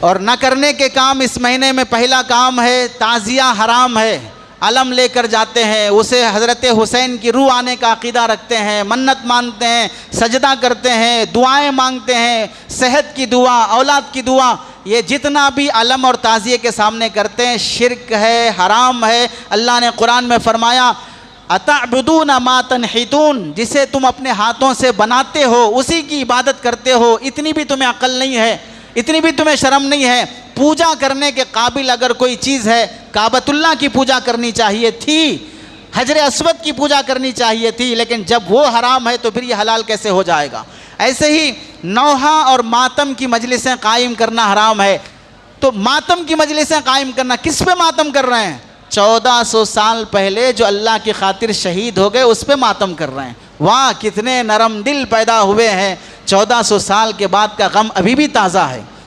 और न करने के काम इस महीने में पहला काम है ताज़िया हराम है। अलम लेकर जाते हैं, उसे हज़रत हुसैन की रूह आने का अक़ीदा रखते हैं, मन्नत मानते हैं, सजदा करते हैं, दुआएं मांगते हैं, सेहत की दुआ, औलाद की दुआ, ये जितना भी अलम और ताज़िए के सामने करते हैं शिर्क है, हराम है। अल्लाह ने कुरान में फरमाया अतअबुदून मा तनहितून, जिसे तुम अपने हाथों से बनाते हो उसी की इबादत करते हो। इतनी भी तुम्हें अक्ल नहीं है, इतनी भी तुम्हें शर्म नहीं है। पूजा करने के काबिल अगर कोई चीज़ है, काबतुल्लाह की पूजा करनी चाहिए थी, हजर अस्वद की पूजा करनी चाहिए थी, लेकिन जब वो हराम है तो फिर ये हलाल कैसे हो जाएगा। ऐसे ही नौहा और मातम की मजलिसें कायम करना हराम है। तो मातम की मजलिसें कायम करना, किस पे मातम कर रहे हैं? 1400 साल पहले जो अल्लाह की खातिर शहीद हो गए उस पे मातम कर रहे हैं। वाह, कितने नरम दिल पैदा हुए हैं। 1400 साल के बाद का गम अभी भी ताज़ा है।